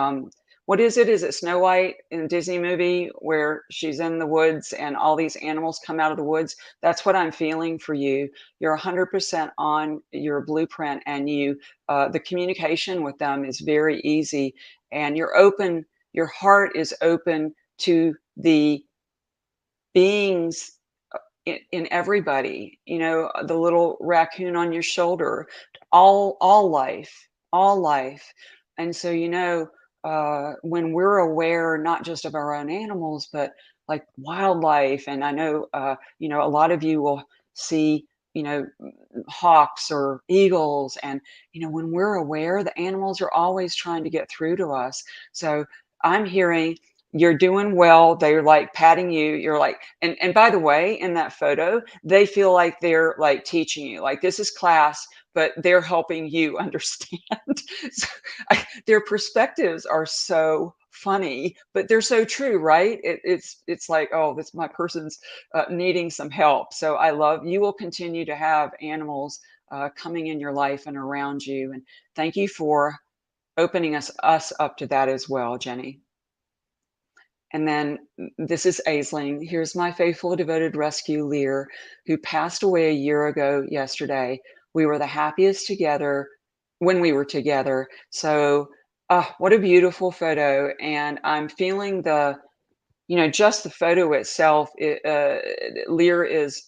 [SPEAKER 2] what is it? Is it Snow White in the Disney movie where she's in the woods and all these animals come out of the woods? That's what I'm feeling for you. You're 100% on your blueprint, and the communication with them is very easy, and you're open. Your heart is open to the beings in everybody, the little raccoon on your shoulder, all life. And so, when we're aware not just of our own animals, but like wildlife, and I know, a lot of you will see, hawks or eagles, and when we're aware, the animals are always trying to get through to us. So I'm hearing you're doing well. They're like patting you. You're like, and by the way, in that photo, they feel like they're like teaching you, like this is class, but they're helping you understand. So, their perspectives are so funny, but they're so true, right? It's like, oh, this my person's needing some help. So I love you. Will continue to have animals coming in your life and around you, and thank you for opening us up to that as well, Jenny. And then this is Aisling. Here's my faithful, devoted rescue, Lear, who passed away a year ago yesterday. We were the happiest together when we were together. So, what a beautiful photo. And I'm feeling just the photo itself, Lear is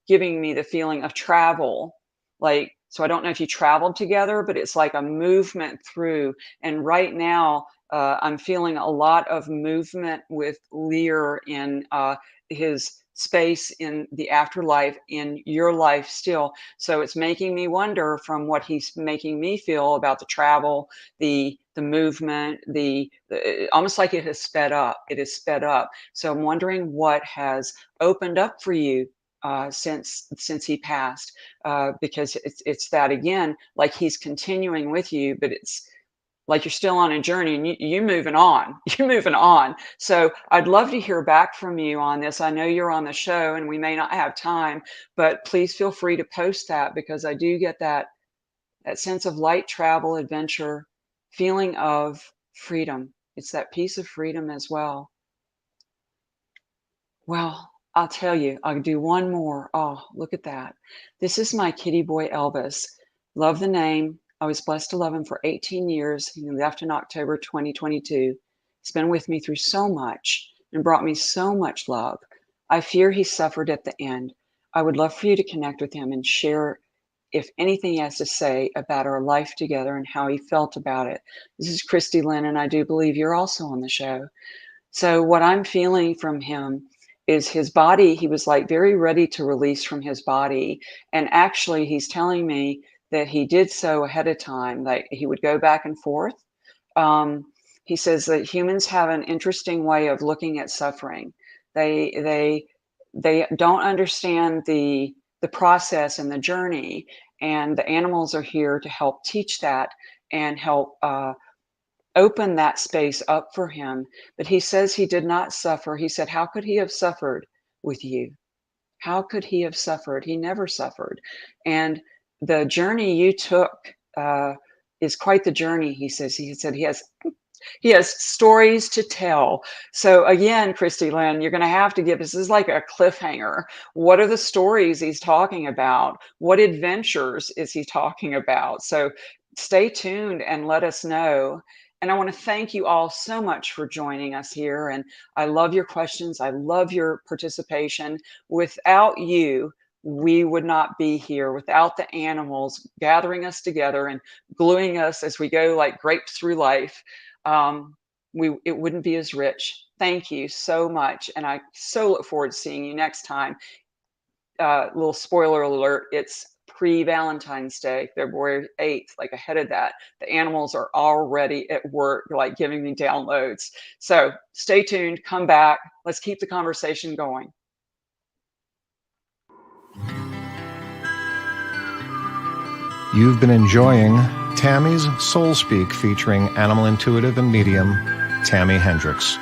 [SPEAKER 2] giving me the feeling of travel. Like, so I don't know if you traveled together, but it's like a movement through. And right now, I'm feeling a lot of movement with Lear in his space in the afterlife, in your life still. So it's making me wonder, from what he's making me feel about the travel, the movement, almost like it has sped up. It has sped up. So I'm wondering what has opened up for you since he passed, because it's that again, like he's continuing with you, but like you're still on a journey and you moving on. You're moving on. So I'd love to hear back from you on this. I know you're on the show and we may not have time, but please feel free to post that, because I do get that sense of light, travel, adventure, feeling of freedom. It's that piece of freedom as well. Well, I'll tell you, I'll do one more. Oh, look at that. This is my kitty boy, Elvis. Love the name. I was blessed to love him for 18 years. He left in October 2022. He's been with me through so much and brought me so much love. I fear he suffered at the end. I would love for you to connect with him and share, if anything he has to say about our life together and how he felt about it. This is Christy Lynn, and I do believe you're also on the show. So what I'm feeling from him is his body. He was like very ready to release from his body. And actually, he's telling me that he did so ahead of time, like he would go back and forth. Um, he says that humans have an interesting way of looking at suffering. They don't understand the process and the journey, and the animals are here to help teach that and help open that space up for him. But he says he did not suffer. He said, how could he have suffered with you? How could he have suffered? He never suffered. And the journey you took is quite the journey, he says. He said he has stories to tell. So again, Christy Lynn, you're going to have to give, this is like a cliffhanger. What are the stories he's talking about? What adventures is he talking about? So stay tuned and let us know. And I want to thank you all so much for joining us here. And I love your questions. I love your participation. Without you, we would not be here. Without the animals gathering us together and gluing us as we go like grapes through life, it wouldn't be as rich. Thank you so much. And I so look forward to seeing you next time. Little spoiler alert, it's pre-Valentine's Day, February 8th, like ahead of that. The animals are already at work, like giving me downloads. So stay tuned, come back. Let's keep the conversation going.
[SPEAKER 1] You've been enjoying Tammy's Soul Speak featuring animal intuitive and medium Tami Hendricks.